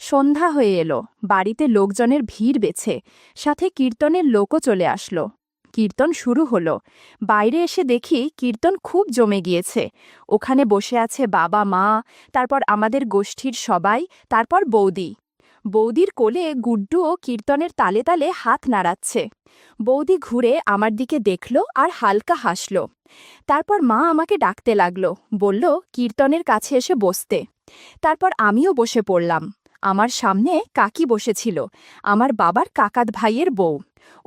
সন্ধ্যা হয়ে এলো, বাড়িতে লোকজনের ভিড় বেছে, সাথে কীর্তনের লোকও চলে আসলো। কীর্তন শুরু হলো। বাইরে এসে দেখি কীর্তন খুব জমে গিয়েছে। ওখানে বসে আছে বাবা মা, তারপর আমাদের গোষ্ঠীর সবাই, তারপর বৌদি। বৌদির কোলে গুড্ডুও কীর্তনের তালে তালে হাত নাড়াচ্ছে। বৌদি ঘুরে আমার দিকে দেখল আর হালকা হাসল। তারপর মা আমাকে ডাকতে লাগলো, বলল কীর্তনের কাছে এসে বসতে। তারপর আমিও বসে পড়লাম। আমার সামনে কাকি বসেছিল, আমার বাবার কাকাত ভাইয়ের বউ।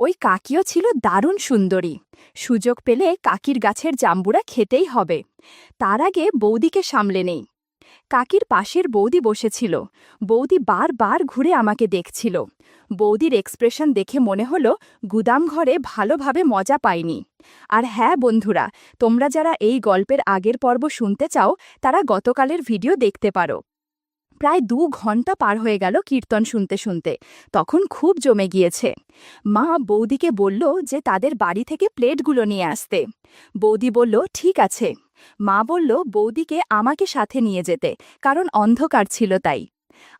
ওই কাকিও ছিল দারুণ সুন্দরী। সুযোগ পেলে কাকির গাছের জাম্বুরা খেতেই হবে। তার আগে বৌদিকে সামলে নেই। কাকির পাশের বৌদি বসেছিল। বৌদি বারবার ঘুরে আমাকে দেখছিল। বৌদির এক্সপ্রেশন দেখে মনে হলো গুদাম ঘরে ভালোভাবে মজা পায়নি। আর হ্যাঁ বন্ধুরা, তোমরা যারা এই গল্পের আগের পর্ব শুনতে চাও তারা গতকালের ভিডিও দেখতে পারো। প্রায় 2 ঘন্টা পার হয়ে গেল কীর্তন শুনতে শুনতে। তখন খুব জমে গিয়েছে। মা বৌদিকে বলল যে তাদের বাড়ি থেকে প্লেটগুলো নিয়ে আসতে। বৌদি বলল ঠিক আছে। মা বলল বৌদিকে আমাকে সাথে নিয়ে যেতে, কারণ অন্ধকার ছিল তাই।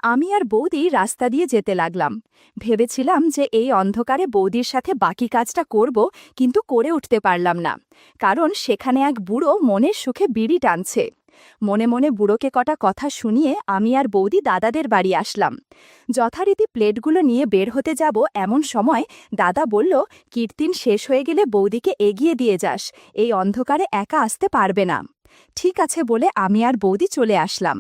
আমি আর বৌদি রাস্তা দিয়ে যেতে লাগলাম। ভেবেছিলাম যে এই অন্ধকারে বৌদির সাথে বাকি কাজটা করব, কিন্তু করে উঠতে পারলাম না, কারণ সেখানে এক বুড়ো মনের সুখে বিড়ি টানছে। মনে মনে বুড়োকে কটা কথা শুনিয়ে আমি আর বৌদি দাদাদের বাড়ি আসলাম। যথারীতি প্লেটগুলো নিয়ে বের হতে যাব এমন সময় দাদা বলল, কীর্তন শেষ হয়ে গেলে বৌদিকে এগিয়ে দিয়ে যাস, এই অন্ধকারে একা আসতে পারবে না। ঠিক আছে বলে আমি আর বৌদি চলে আসলাম।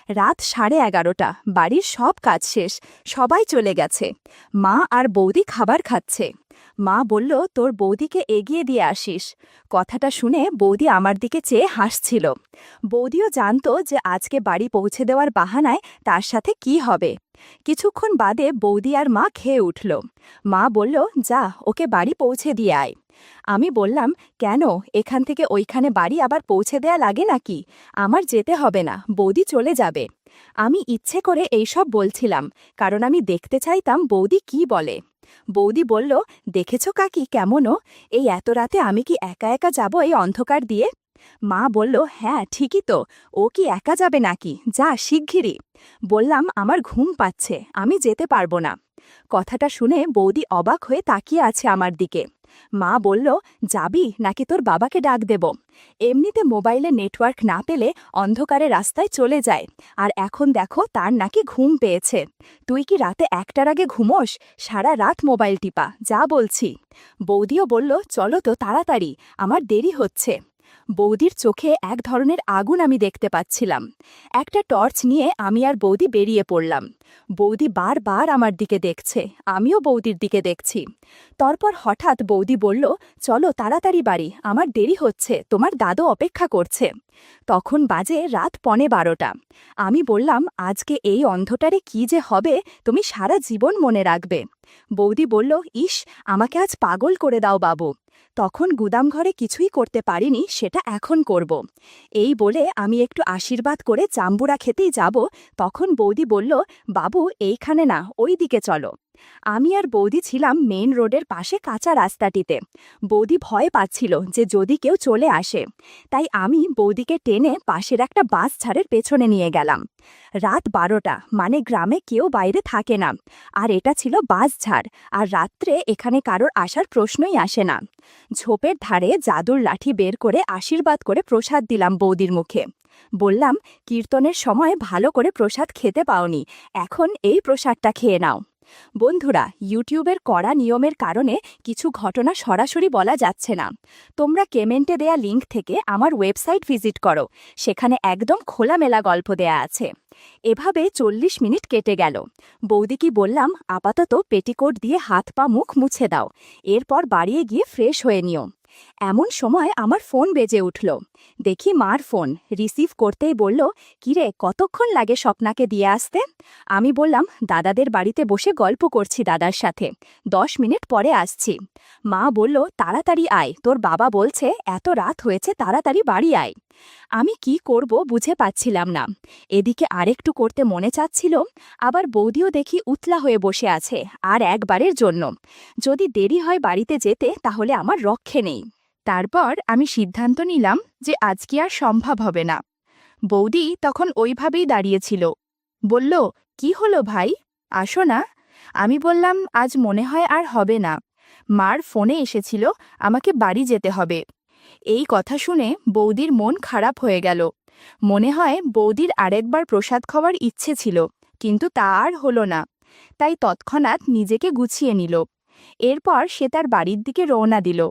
রাত 11:30, বাড়ির সব কাজ শেষ, সবাই চলে গেছে। মা আর বৌদি খাবার খাচ্ছে। মা বলল তোর বৌদিকে এগিয়ে দিয়ে আসিস। কথাটা শুনে বৌদি আমার দিকে চেয়ে হাসছিল। বৌদিও জানতো যে আজকে বাড়ি পৌঁছে দেওয়ার বাহানায় তার সাথে কি হবে। কিছুক্ষণ বাদে বৌদি আর মা খেয়ে উঠল। মা বলল যা, ওকে বাড়ি পৌঁছে দিয়ে আয়। আমি বললাম কেন, এখান থেকে ওইখানে বাড়ি আবার পৌঁছে দেয়া লাগে নাকি? আমার যেতে হবে না, বৌদি চলে যাবে। আমি ইচ্ছে করে এইসব বলছিলাম, কারণ আমি দেখতে চাইতাম বৌদি কি বলে। বৌদি বলল, দেখেছ কাকি কেমনও, এই এত রাতে আমি কি একা একা যাব এই অন্ধকার দিয়ে? মা বলল হ্যাঁ ঠিকই তো, ও কি একা যাবে নাকি, যা শিগগিরই। বললাম আমার ঘুম পাচ্ছে, আমি যেতে পারবো না। কথাটা শুনে বৌদি অবাক হয়ে তাকিয়ে আছে আমার দিকে। মা বলল যাবি নাকি তোর বাবাকে ডাক দেব? এমনিতে মোবাইলে নেটওয়ার্ক না পেলে অন্ধকারে রাস্তায় চলে যায়, আর এখন দেখো তার নাকি ঘুম পেয়েছে। তুই কি রাতে 1টার আগে ঘুমোস? সারা রাত মোবাইল টিপা, যা বলছি। বৌদিও বলল চলো তো তাড়াতাড়ি, আমার দেরি হচ্ছে। বৌদির চোখে এক ধরনের আগুন আমি দেখতে পাচ্ছিলাম। একটা টর্চ নিয়ে আমি আর বৌদি বেরিয়ে পড়লাম। বৌদি বারবার আমার দিকে দেখছে, আমিও বৌদির দিকে দেখছি। তারপর হঠাৎ বৌদি বলল চলো তাড়াতাড়ি বাড়ি, আমার দেরি হচ্ছে, তোমার দাদু অপেক্ষা করছে। তখন বাজে রাত 11:15। আমি বললাম আজকে এই অন্ধটারে কি যে হবে তুমি সারা জীবন মনে রাখবে। বৌদি বলল ইস, আমাকে আজ পাগল করে দাও বাবু। তখন গুদামঘরে কিছুই করতে পারিনি, সেটা এখন করব। এই বলে আমি একটু আশীর্বাদ করে জাম্বুরা খেতেই যাব, তখন বৌদি বলল বাবু এইখানে না, ওই দিকে চলো। আমি আর বৌদি ছিলাম মেইন রোডের পাশে কাঁচা রাস্তাটিতে। বৌদি ভয় পাচ্ছিল যে যদি কেউ চলে আসে, তাই আমি বৌদিকে টেনে পাশের একটা বাস ছাড়ের পেছনে নিয়ে গেলাম। রাত 12টা, মানে গ্রামে কেউ বাইরে থাকে না, আর এটা ছিল বাস ঝাড়, আর রাত্রে এখানে কারোর আসার প্রশ্নই আসে না। ঝোপের ধারে জাদুর লাঠি বের করে আশীর্বাদ করে প্রসাদ দিলাম বৌদির মুখে। বললাম কীর্তনের সময় ভালো করে প্রসাদ খেতে পাওনি, এখন এই প্রসাদটা খেয়ে নাও। বন্ধুরা, ইউটিউবের কড়া নিয়মের কারণে কিছু ঘটনা সরাসরি বলা যাচ্ছে না। তোমরা কমেন্টে দেয়া লিঙ্ক থেকে আমার ওয়েবসাইট ভিজিট করো, সেখানে একদম খোলামেলা গল্প দেয়া আছে। এভাবে 40 মিনিট কেটে গেল। বৌদিকে বললাম আপাতত পেটিকোট দিয়ে হাত পা মুখ মুছে দাও, এরপর বাড়িয়ে গিয়ে ফ্রেশ হয়ে নিও। এমন সময় আমার ফোন বেজে উঠল। দেখি মার ফোন, রিসিভ করতেই বলল কিরে কতক্ষণ লাগে স্বপ্নাকে দিয়ে আসতে? আমি বললাম দাদাদের বাড়িতে বসে গল্প করছি দাদার সাথে, 10 মিনিট পরে আসছি। মা বলল তাড়াতাড়ি আয়, তোর বাবা বলছে এত রাত হয়েছে, তাড়াতাড়ি বাড়ি আয়। আমি কি করব বুঝে পাচ্ছিলাম না। এদিকে আরেকটু করতে মনে চাচ্ছিল, আবার বৌদিও দেখি উতলা হয়ে বসে আছে আর একবারের জন্য। যদি দেরি হয় বাড়িতে যেতে তাহলে আমার রক্ষে নেই। তারপর আমি সিদ্ধান্ত নিলাম যে আজকে আর সম্ভব হবে না। বৌদি তখন ওইভাবেই দাঁড়িয়েছিল। বলল, কি হলো ভাই, আসো না। আমি বললাম, আজ মনে হয় আর হবে না। মার ফোনে এসেছিল, আমাকে বাড়ি যেতে হবে। এই কথা শুনে বৌদির মন খারাপ হয়ে গেল। মনে হয় বৌদির আরেকবার প্রসাদ খাওয়ার ইচ্ছে ছিল, কিন্তু তা আর হলো না। তাই তৎক্ষণাৎ নিজেকে গুছিয়ে নিল। এরপর সে তার বাড়ির দিকে রওনা দিল।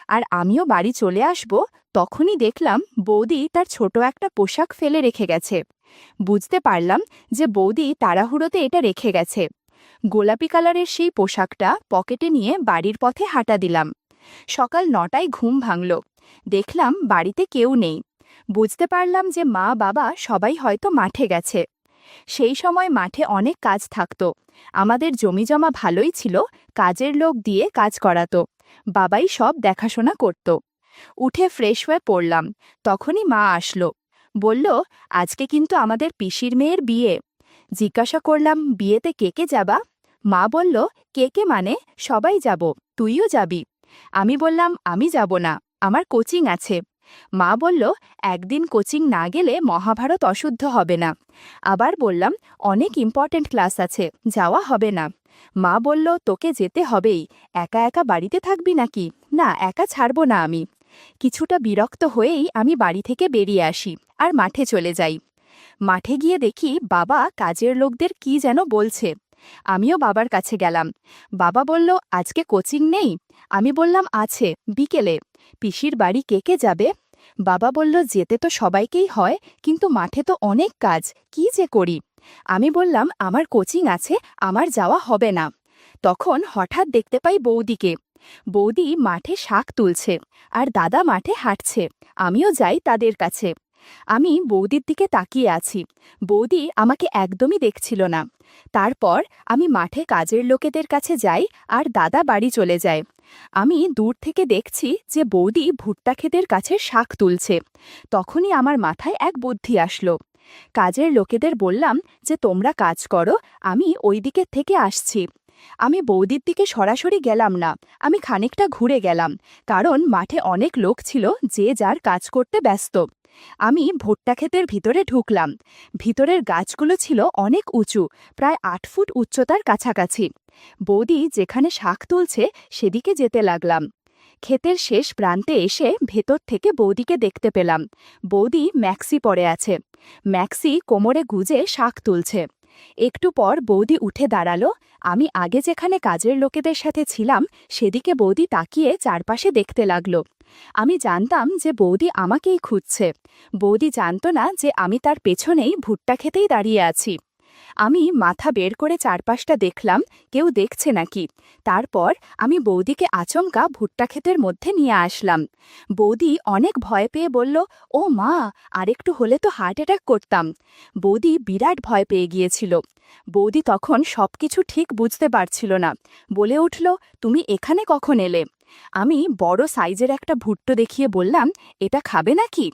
আর আমিও বাড়ি চলে আসব, তখনই দেখলাম বৌদি তার ছোট একটা পোশাক ফেলে রেখে গেছে। বুঝতে পারলাম যে বৌদি তাড়াহুড়োতে এটা রেখে গেছে। গোলাপি কালারের সেই পোশাকটা পকেটে নিয়ে বাড়ির পথে হাঁটা দিলাম। সকাল 9টায় ঘুম ভাঙল। দেখলাম বাড়িতে কেউ নেই। বুঝতে পারলাম যে মা বাবা সবাই হয়তো মাঠে গেছে। সেই সময় মাঠে অনেক কাজ থাকত। আমাদের জমিজমা ভালোই ছিল, কাজের লোক দিয়ে কাজ করাতো। বাবাই সব দেখাশোনা করত। উঠে ফ্রেশ হয়ে পড়লাম, তখনই মা আসলো। বলল, আজকে কিন্তু আমাদের পিসির মেয়ের বিয়ে। জিজ্ঞাসা করলাম, বিয়েতে কে কে যাবা? মা বলল, কে কে মানে সবাই যাব, তুইও যাবি। আমি বললাম, আমি যাব না, আমার কোচিং আছে। মা বলল, একদিন কোচিং না গেলে মহাভারত অশুদ্ধ হবে না। আবার বললাম, অনেক ইম্পর্ট্যান্ট ক্লাস আছে, যাওয়া হবে না। মা বলল, তোকে যেতে হবেই, একা একা বাড়িতে থাকবি নাকি? না, একা ছাড়ব না আমি। কিছুটা বিরক্ত হয়েই আমি বাড়ি থেকে বেরিয়ে আসি আর মাঠে চলে যাই। মাঠে গিয়ে দেখি বাবা কাজের লোকদের কি যেন বলছে। আমিও বাবার কাছে গেলাম। বাবা বলল, আজকে কোচিং নেই? আমি বললাম, আছে, বিকেলে। পিসির বাড়ি কে কে যাবে? বাবা বলল, যেতে তো সবাইকেই হয়, কিন্তু মাঠে তো অনেক কাজ, কি যে করি। আমি বললাম, আমার কোচিং আছে, আমার যাওয়া হবে না। তখন হঠাৎ দেখতে পাই বৌদিকে। বৌদি মাঠে শাক তুলছে আর দাদা মাঠে হাঁটছে। আমিও যাই তাদের কাছে। আমি বৌদির দিকে তাকিয়ে আছি। বৌদি আমাকে একদমই দেখছিল না। তারপর আমি মাঠে কাজের লোকেদের কাছে যাই আর দাদা বাড়ি চলে যায়। আমি দূর থেকে দেখছি যে বৌদি ভুট্টা ক্ষেতের কাছে শাক তুলছে। তখনই আমার মাথায় এক বুদ্ধি আসলো। কাজের লোকেদের বললাম যে, তোমরা কাজ করো, আমি ওই দিকের থেকে আসছি। আমি বৌদির দিকে সরাসরি গেলাম না, আমি খানিকটা ঘুরে গেলাম, কারণ মাঠে অনেক লোক ছিল, যে যার কাজ করতে ব্যস্ত। আমি ভুট্টা ক্ষেতের ভিতরে ঢুকলাম। ভিতরের গাছগুলো ছিল অনেক উঁচু, প্রায় 8 ফুট উচ্চতার কাছাকাছি। বৌদি যেখানে শাক তুলছে সেদিকে যেতে লাগলাম। ক্ষেতের শেষ প্রান্তে এসে ভেতর থেকে বৌদিকে দেখতে পেলাম। বৌদি ম্যাক্সি পরে আছে। ম্যাক্সি কোমরে গুজে শাক তুলছে। একটু পর বৌদি উঠে দাঁড়ালো। আমি আগে যেখানে কাজের লোকেদের সাথে ছিলাম সেদিকে বৌদি তাকিয়ে চারপাশে দেখতে লাগলো। আমি জানতাম যে বৌদি আমাকেই খুঁজছে। বৌদি জানত না যে আমি তার পেছনেই ভুট্টা খেতেই দাঁড়িয়ে আছি। আমি মাথা বের করে চারপাশটা দেখলাম, কেউ দেখছে নাকি। তারপর আমি বৌদিকে আচমকা ভুট্টা ক্ষেতের মধ্যে নিয়ে আসলাম। বৌদি অনেক ভয় পেয়ে বলল, ও মা, আরেকটু হলে তো হার্ট অ্যাটাক করতাম। বৌদি বিরাট ভয় পেয়ে গিয়েছিল। বৌদি তখন সবকিছু ঠিক বুঝতে পারছিল না। বলে উঠল, তুমি এখানে কখন এলে? আমি বড় সাইজের একটা ভুট্টো দেখিয়ে বললাম, এটা খাবে নাকি?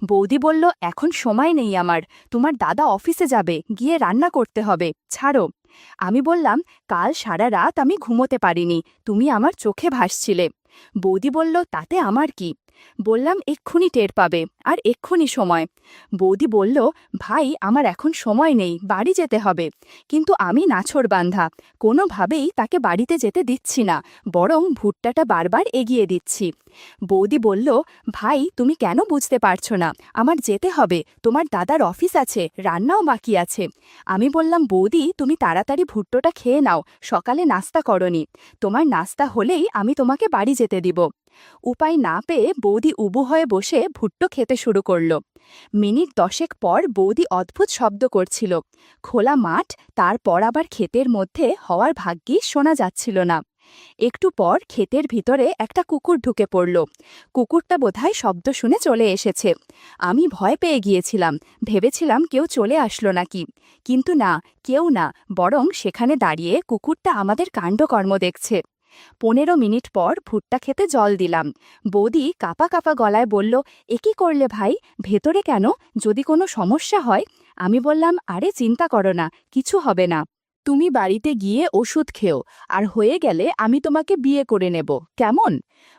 বৌদি বলল, এখন সময় নেই আমার, তোমার দাদা অফিসে যাবে, গিয়ে রান্না করতে হবে, ছাড়ো। আমি বললাম, কাল সারা রাত আমি ঘুমোতে পারিনি, তুমি আমার চোখে ভাসছিলে। বৌদি বলল, তাতে আমার কি? বললাম, এক্ষুনি টের পাবে, আর এক্ষুনি সময়। বৌদি বলল, ভাই, আমার এখন সময় নেই, বাড়ি যেতে হবে। কিন্তু আমি নাছোড়বান্ধা, কোনোভাবেই তাকে বাড়িতে যেতে দিচ্ছি না, বরং ভুট্টাটা বারবার এগিয়ে দিচ্ছি। বৌদি বলল, ভাই, তুমি কেন বুঝতে পারছো না? আমার যেতে হবে, তোমার দাদার অফিস আছে, রান্নাও বাকি আছে। আমি বললাম, বৌদি, তুমি তাড়াতাড়ি ভুট্টোটা খেয়ে নাও, সকালে নাস্তা করনি। তোমার নাস্তা হলেই আমি তোমাকে বাড়ি যেতে দিব। উপায় না পেয়ে বৌদি উবু হয়ে বসে ভুট্টো খেতে শুরু করল। মিনিট 10 পর বৌদি অদ্ভুত শব্দ করছিল। খোলা মাঠ, তারপর আবার ক্ষেতের মধ্যে হওয়ার ভাগ্যিস শোনা যাচ্ছিল না। একটু পর ক্ষেতের ভিতরে একটা কুকুর ঢুকে পড়ল। কুকুরটা বোধহয় শব্দ শুনে চলে এসেছে। আমি ভয় পেয়ে গিয়েছিলাম, ভেবেছিলাম কেউ চলে আসলো নাকি। কিন্তু না, কেউ না, বরং সেখানে দাঁড়িয়ে কুকুরটা আমাদের কাণ্ডকর্ম দেখছে। 15 মিনিট পর ভুট্টা খেতে জল দিলাম। বৌদি কাপা কাপা গলায় বলল, এ কি করলে ভাই? ভেতরে কেন? যদি কোনো সমস্যা হয়? আমি বললাম, আরে চিন্তা করো না, কিছু হবে না। তুমি বাড়িতে গিয়ে ওষুধ খেও, আর হয়ে গেলে আমি তোমাকে বিয়ে করে নেব, কেমন?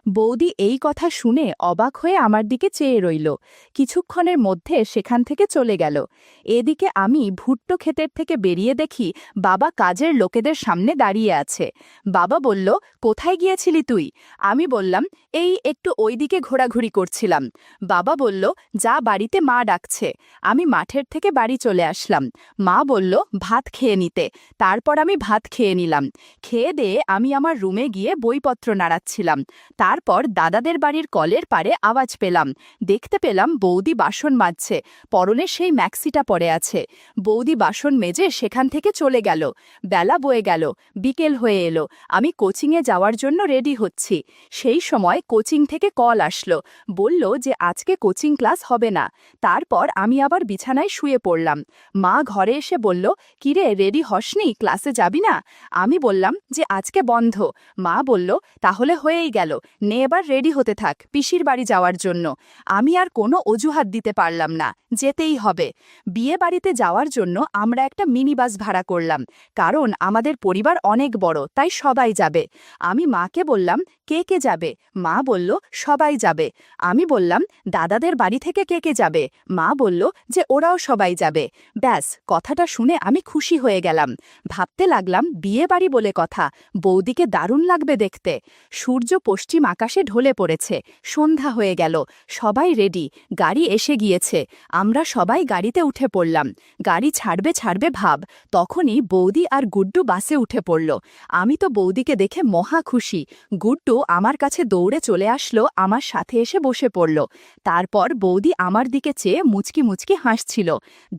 বৌদি এই কথা শুনে অবাক হয়ে আমার দিকে চেয়ে রইল। কিছুক্ষণের মধ্যে সেখান থেকে চলে গেল। এদিকে আমি ভুট্টো ক্ষেতের থেকে বেরিয়ে দেখি বাবা কাজের লোকেদের সামনে দাঁড়িয়ে আছে। বাবা বলল, কোথায় গিয়েছিলি তুই? আমি বললাম, এই একটু ওইদিকে ঘোরাঘুরি করছিলাম। বাবা বলল, যা, বাড়িতে মা ডাকছে। আমি মাঠের থেকে বাড়ি চলে আসলাম। মা বলল ভাত খেয়ে নিতে। তারপর আমি ভাত খেয়ে নিলাম। খেয়ে দিয়ে আমি আমার রুমে গিয়ে বইপত্র নাড়াচ্ছিলাম। তারপর দাদাদের বাড়ির কলের পাড়ে আওয়াজ পেলাম। দেখতে পেলাম বৌদি বাসন মাজছে, পরনে সেই ম্যাক্সিটা পরে আছে। বৌদি বাসন মেজে সেখান থেকে চলে গেল। বেলা বয়ে গেল, বিকেল হয়ে এলো। আমি কোচিংয়ে যাওয়ার জন্য রেডি হচ্ছি। সেই সময় কোচিং থেকে কল আসলো, বলল যে আজকে কোচিং ক্লাস হবে না। তারপর আমি আবার বিছানায় শুয়ে পড়লাম। মা ঘরে এসে বলল, কিরে, রেডি হসনি, ক্লাসে যাবি না? আমি বললাম যে আজকে বন্ধ। মা বলল, তাহলে হয়েই গেল, নে এবার রেডি হতে থাক পিসির বাড়ি যাওয়ার জন্য। আমি আর কোনো অজুহাত দিতে পারলাম না, যেতেই হবে। বিয়ে বাড়িতে যাওয়ার জন্য আমরা একটা মিনি বাস ভাড়া করলাম, কারণ আমাদের পরিবার অনেক বড়, তাই সবাই যাবে। আমি মাকে বললাম, কে কে যাবে? মা বলল, সবাই যাবে। আমি বললাম, দাদাদের বাড়ি থেকে কে কে যাবে? মা বলল যে ওরাও সবাই যাবে। ব্যাস, কথাটা শুনে আমি খুশি হয়ে গেলাম। ভাবতে লাগলাম, বিয়ে বাড়ি বলে কথা, বৌদিকে দারুণ লাগবে দেখতে। সূর্য পশ্চিম আকাশে ঢলে পড়েছে, সন্ধ্যা হয়ে গেল। সবাই রেডি, গাড়ি এসে গিয়েছে। আমরা সবাই গাড়িতে উঠে পড়লাম। গাড়ি ছাড়বে ছাড়বে ভাব, তখনই বৌদি আর গুড্ডু বাসে উঠে পড়ল। আমি তো বৌদিকে দেখে মহা খুশি। গুড্ডু আমার কাছে দৌড়ে চলে আসলো, আমার সাথে এসে বসে পড়ল। তারপর বৌদি আমার দিকে চেয়ে মুচকি মুচকি হাসছিল।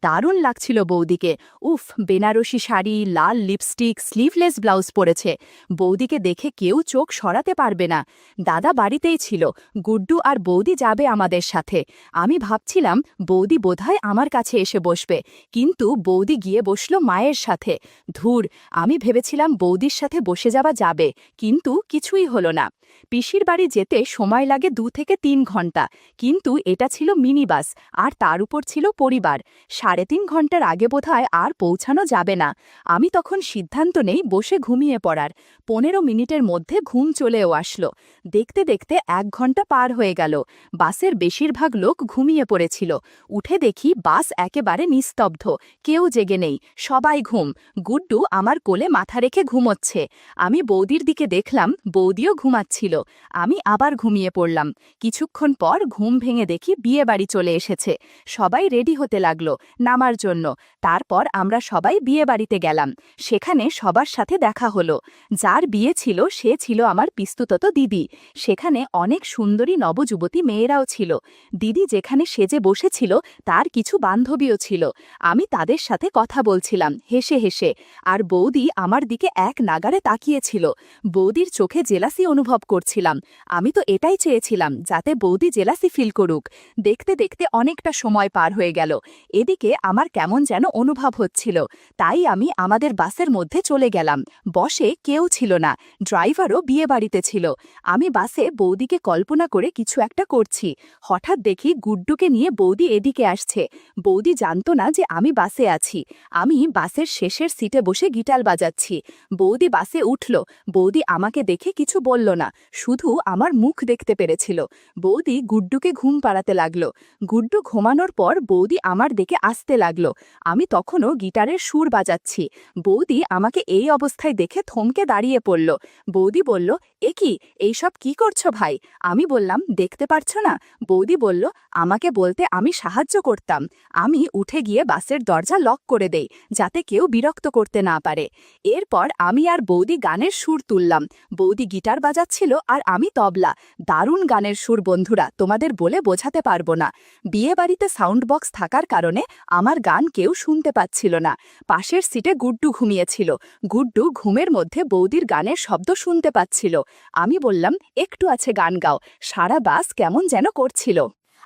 দারুণ লাগছিল বৌদিকে। উফ, বেনারসি শাড়ি, লাল লিপস্টিক, স্লিভলেস ব্লাউজ পরেছে। বৌদিকে দেখে কেউ চোখ সরাতে পারবে না। দাদা বাড়িতেই ছিল, গুড্ডু আর বৌদি যাবে আমাদের সাথে। আমি ভাবছিলাম বৌদি বোধহয় আমার কাছে এসে বসবে, কিন্তু বৌদি গিয়ে বসল মায়ের সাথে। ধুর, আমি ভেবেছিলাম বৌদির সাথে বসে যাওয়া যাবে, কিন্তু কিছুই হলো না। পিসির বাড়ি যেতে সময় লাগে 2 থেকে 3 ঘন্টা, কিন্তু এটা ছিল মিনি বাস, আর তার উপর ছিল পরিবার। 3.5 ঘন্টার আগে বোধহয় আর পৌঁছানো যাবে না। আমি তখন সিদ্ধান্ত নেই বসে ঘুমিয়ে পড়ার। 15 মিনিটের মধ্যে ঘুম চলেও আসলো। দেখতে দেখতে 1 ঘন্টা পার হয়ে গেল। বাসের বেশিরভাগ লোক ঘুমিয়ে পড়েছিল। উঠে দেখি বাস একেবারে নিস্তব্ধ, কেউ জেগে নেই, সবাই ঘুম। গুড্ডু আমার কোলে মাথা রেখে ঘুমোচ্ছে। আমি বৌদির দিকে দেখলাম, বৌদিও ঘুমাচ্ছিল। আমি আবার ঘুমিয়ে পড়লাম। কিছুক্ষণ পর ঘুম ভেঙে দেখি বিয়ে বাড়ি চলে এসেছে। সবাই রেডি হতে লাগলো নামার জন্য। তারপর আমরা সবাই বিয়ে বাড়িতে গেলাম। সেখানে সবার সাথে দেখা হলো। যার বিয়ে ছিল সে ছিল আমার পিস্তুতত দিদি। সেখানে অনেক সুন্দরী নবযুবতী মেয়েরাও ছিল। দিদি যেখানে সেজে বসেছিল তার কিছু বান্ধবীও ছিল। আমি তাদের সাথে কথা বলছিলাম হেসে হেসে, আর বৌদি আমার দিকে এক নাগারে তাকিয়েছিল। বৌদির চোখে জেলাসি অনুভব করছিলাম। আমি তো এটাই চেয়েছিলাম, যাতে বৌদি জেলাসি ফিল করুক। দেখতে দেখতে অনেকটা সময় পার হয়ে গেল। এদিকে আমার কেমন যেন অনুভব হচ্ছিল, তাই আমি আমাদের বাসের মধ্যে চলে গেলাম। বসে কেউ ছিল না, ড্রাইভারও বিয়ে বাড়িতে ছিল। আমি বাসে বৌদিকে কল্পনা করে কিছু একটা করছি। হঠাৎ দেখি গুড্ডুকে নিয়ে বৌদি এদিকে আসছে। বৌদি জানতো না যে আমি বাসে আছি। আমি বাসের শেষের সিটে বসে গিটার বাজাচ্ছি। বৌদি বাসে উঠল। বৌদি আমাকে দেখে কিছু বলল না, শুধু আমার মুখ দেখতে পেরেছিল। বৌদি গুড্ডুকে ঘুম পাড়াতে লাগলো। গুড্ডু ঘুমানোর পর বৌদি আমার দিকে আসতে লাগলো। আমি তখনও গিটারের সুর বাজাচ্ছি। বৌদি আমাকে এই অবস্থায় দেখে থমকে দাঁড়িয়ে পড়ল। বৌদি বলল, এ কি, এইসব কি করছো ভাই? আমি বললাম, দেখতে পারছো না? বৌদি বলল, আমাকে বলতে আমি সাহায্য করতাম। আমি উঠে গিয়ে বাসের দরজা লক করে দেই, যাতে কেউ বিরক্ত করতে না পারে। এরপর আমি আর বৌদি গানের সুর তুললাম। বৌদি গিটার বাজাচ্ছিল আর আমি তবলা। দারুণ গানের সুর বন্ধুরা, তোমাদের বলে বোঝাতে পারবো না। বিয়ে বাড়িতে সাউন্ড বক্স থাকার কারণে আমার গান কেউ শুনতে পাচ্ছিল না। পাশের সিটে গুড্ডু ঘুমিয়েছিল। গুড্ডু ঘুমের মধ্যে বৌদির গানের শব্দ শুনতে পাচ্ছিল। আমি বললাম, একটু আছে গান গাও। সারা বাস কেমন যেন করছিল।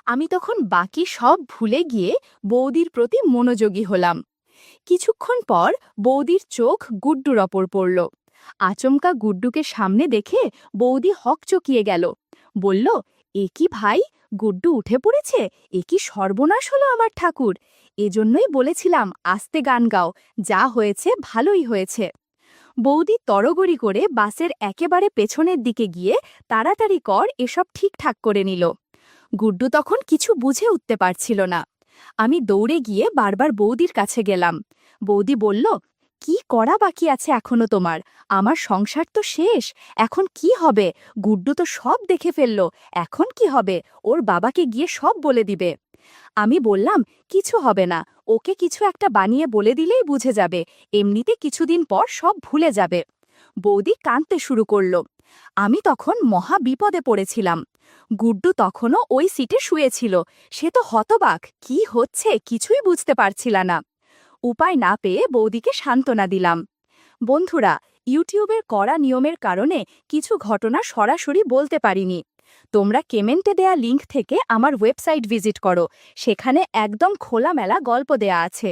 আমি তখন বাকি সব ভুলে গিয়ে বৌদির প্রতি মনোযোগী হলাম। কিছুক্ষণ পর বৌদির চোখ গুড্ডুর ওপর পড়ল। আচমকা গুড্ডুকে সামনে দেখে বৌদি হকচকিয়ে গেল। বলল, এ কি ভাই, গুড্ডু উঠে পড়েছে? এ কি সর্বনাশ হলো আমার ঠাকুর! এজন্যই বলেছিলাম আস্তে গান গাও, যা হয়েছে ভালোই হয়েছে। বৌদি তড়গড়ি করে বাসের একেবারে পেছনের দিকে গিয়ে তাড়াতাড়ি কর এসব ঠিকঠাক করে নিল। গুড্ডু তখন কিছু বুঝে উঠতে পারছিল না। আমি দৌড়ে গিয়ে বারবার বৌদির কাছে গেলাম। বৌদি বলল, কি করা বাকি আছে এখনো তোমার? আমার সংসার তো শেষ, এখন কি হবে? গুড্ডু তো সব দেখে ফেলল, এখন কি হবে? ওর বাবাকে গিয়ে সব বলে দিবে। আমি বললাম, কিছু হবে না, ওকে কিছু একটা বানিয়ে বলে দিলেই বুঝে যাবে, এমনিতে কিছুদিন পর সব ভুলে যাবে। বৌদি কাঁদতে শুরু করল। আমি তখন মহা বিপদে পড়েছিলাম। গুড্ডু তখনও ওই সিটে শুয়েছিল। সে তো হতবাক, কি হচ্ছে কিছুই বুঝতে পারছিল না। উপায় না পেয়ে বৌদিকে সান্ত্বনা দিলাম। বন্ধুরা, ইউটিউবের কড়া নিয়মের কারণে কিছু ঘটনা সরাসরি বলতে পারিনি। তোমরা কমেন্টে দেয়া লিংক থেকে আমার ওয়েবসাইট ভিজিট করো, সেখানে একদম খোলামেলা গল্প দেয়া আছে।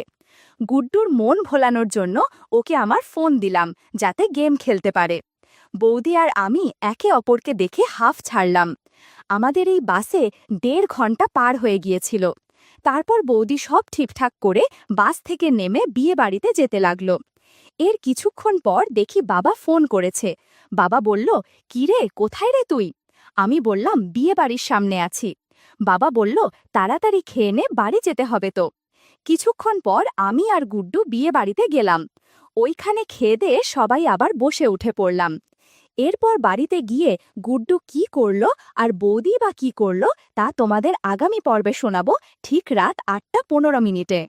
গুড্ডুর মন ভোলানোর জন্য ওকে আমার ফোন দিলাম, যাতে গেম খেলতে পারে। বৌদি আর আমি একে অপরকে দেখে হাফ ছাড়লাম। আমাদের এই বাসে 1.5 ঘন্টা পার হয়ে গিয়েছিল। তারপর বৌদি সব ঠিকঠাক করে বাস থেকে নেমে বিয়ে বাড়িতে যেতে লাগলো। এর কিছুক্ষণ পর দেখি বাবা ফোন করেছে। বাবা বলল, কিরে কোথায় রে তুই? আমি বললাম, বিয়ে বাড়ির সামনে আছি। বাবা বলল, তাড়াতাড়ি খেয়ে নে, বাড়ি যেতে হবে তো। কিছুক্ষণ পর আমি আর গুড্ডু বিয়ে বাড়িতে গেলাম। ওইখানে খেয়ে দিয়ে সবাই আবার বসে উঠে পড়লাম। এরপর বাড়িতে গিয়ে গুড্ডু কি করলো আর বৌদি বা কি করলো তা তোমাদের আগামী পর্বে শোনাবো, ঠিক রাত 8টা 15 মিনিটে।